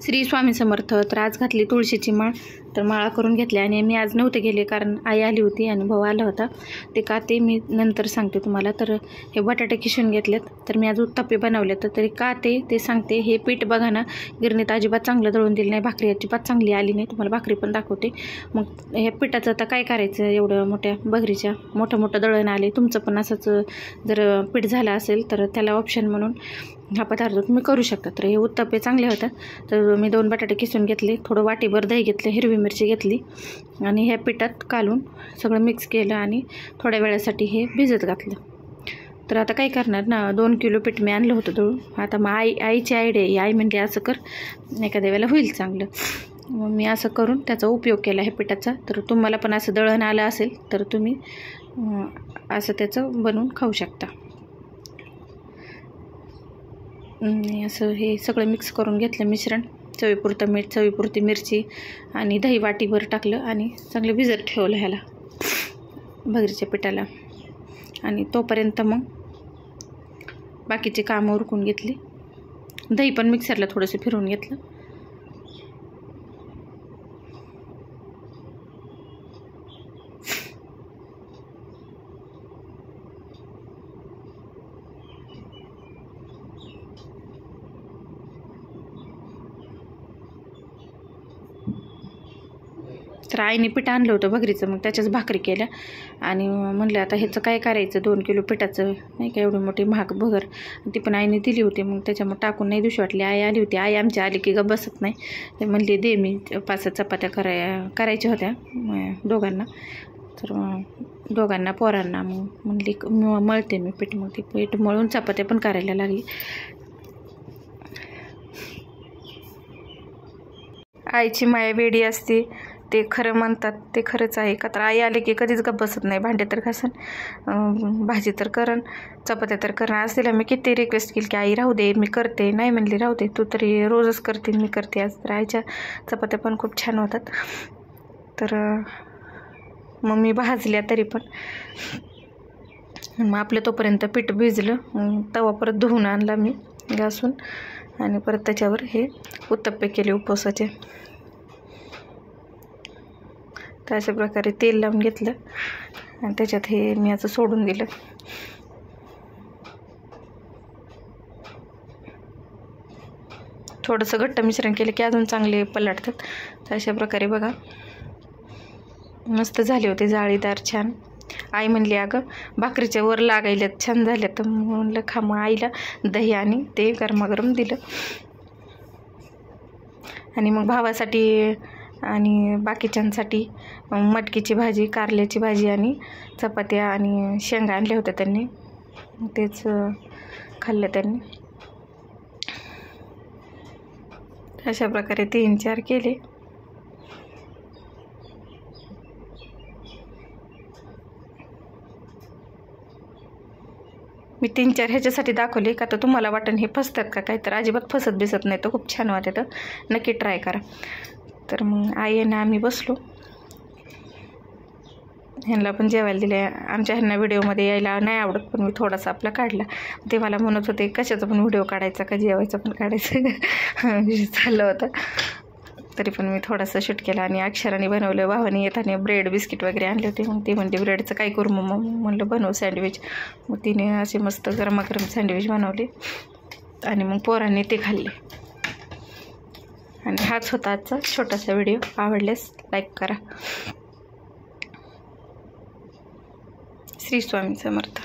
श्री स्वामी समर्थ. तर आज घातली तुळशीची माळ. तर माळा करून घेतल्या आणि मी आज नव्हते गेले कारण आई आली होती आणि भाऊ आला होता. ते का ते मी नंतर सांगते तुम्हाला. तर हे बटाटे किसून घेतलेत. तर मी आज उत्तप्पे बनवले. तर तरी का ते सांगते. हे पीठ बघा ना, गिरणीत अजिबात चांगलं दळून दिलं नाही. भाकरी अजिबात चांगली आली नाही. तुम्हाला भाकरी पण दाखवते. मग हे पिठाचं आता काय करायचं, एवढं मोठ्या बघरीच्या मोठं दळण आले. तुमचं पण असंच जर पीठ झालं असेल तर त्याला ऑप्शन म्हणून हा पदार्थ तुम्ही करू शकता. तर हे उत्तप्पे चांगले होतात. तर मी 2 बटाटे किसून घेतले, थोडं वाटीभर दही घेतलं, हिरवी मिरची घेतली आणि ह्या पिठात कालून सगळं मिक्स केलं आणि थोड्या वेळासाठी हे भिजत घातलं. तर आता काय करणार ना, 2 किलो पीठ मी आणलं होतं दळून. आता मग आईची आयडिया, आई म्हणते असं कर, एखाद्या वेळेला होईल चांगलं. मग मी असं करून त्याचा उपयोग केला ह्या पिठाचा. तर तुम्हाला पण असं दळण आलं असेल तर तुम्ही असं त्याचं बनवून खाऊ शकता. असं हे सगळं मिक्स करून घेतलं मिश्रण. चवीपुरतं मीठ, चवीपुरती मिरची आणि दही वाटीभर टाकलं आणि चांगलं भिजत ठेवलं ह्याला, भगरीच्या पिठाला. आणि तोपर्यंत मग बाकीचे कामं उरकून घेतली. दही पण मिक्सरला थोडंसं फिरवून घेतलं. तर आईने पीठ आणलं होतं भगरीचं, मग त्याच्याच भाकरी केल्या. आणि म्हणलं आता ह्याचं काय करायचं, 2 किलो पिठाचं नाही का, एवढी मोठी महाग भगर. ती पण आईने दिली होती, मग त्याच्यामुळे टाकून नाही दिवशी वाटली. आई आली होती. आई आमची आली की बसत नाही. ते म्हणली दे, मी 5 चपात्या करायच्या होत्या दोघांना. तर दोघांना पोरांना मग म्हणली मळते मी पीठ. मग ती पीठ मळून चपात्या पण करायला लागली. आईची माया वेडी असते ते खरं म्हणतात, ते खरंच आहे. का तर आई आले की कधीच गप्प बसत नाही. भांडे तर घासन, भाजी तर करण, चपात्या तर करण. आज तिला मी किती रिक्वेस्ट केली की आई राहू दे, मी करते. नाही म्हणली राहू दे, तू तरी रोजच करते, मी करते आज. तर आईच्या चपात्या पण खूप छान होतात. तर मग मी भाजल्या तरी पण. मग आपलं तोपर्यंत पीठ भिजलं. तवा परत धुवून आणला मी घासून आणि परत त्याच्यावर हे उत्तप्पे केले उपवासाचे. तर अशा प्रकारे तेल लावून घेतलं आणि त्याच्यात हे मी असं सोडून दिलं. थोडंसं घट्ट मिश्रण केलं की अजून चांगले पलटतात. तर अशा प्रकारे बघा मस्त झाले होते, जाळीदार छान. आई म्हणली अगं भाकरीच्या वर लागायल्यात, छान झाल्या. तर म्हणलं खा. मग आईला दही आणि ते गरमागरम दिलं. आणि मग भावासाठी आणि बाकीच्यांसाठी मटकीची भाजी, कारल्याची भाजी आणि चपात्या आणि शेंगा आणल्या होत्या त्यांनी, तेच खाल्लं त्यांनी. अशा प्रकारे 3-4 केले. मी 3-4 ह्याच्यासाठी दाखवले का तर तुम्हाला वाटण हे फसतात का काय, तर अजिबात फसत बिसत नाही. तर खूप छान वाटतं, तर नक्की ट्राय करा. तर मग आई ना आम्ही बसलो. ह्यांना पण जेवायला दिले. आमच्या ह्यांना व्हिडिओमध्ये यायला नाही आवडत, पण मी थोडासा आपला काढला. ते मला म्हणत होते कशाचा पण व्हिडिओ काढायचा का जेवायचा पण काढायचं चाललं होतं. तरी पण मी थोडासा शूट केला. आणि अक्षराने बनवलं. भावाने येताना ब्रेड बिस्किट वगैरे आणले होते. मग ती म्हणते ब्रेडचं काय करू मग म्हणलं बनव सँडविच. मग तिने असे मस्त गरमागरम सँडविच बनवले आणि मग पोरांनी ते खाल्ले. आणि हाच होता आजचा छोटासा व्हिडिओ. आवडल्यास लाईक करा. श्री स्वामी समर्थ.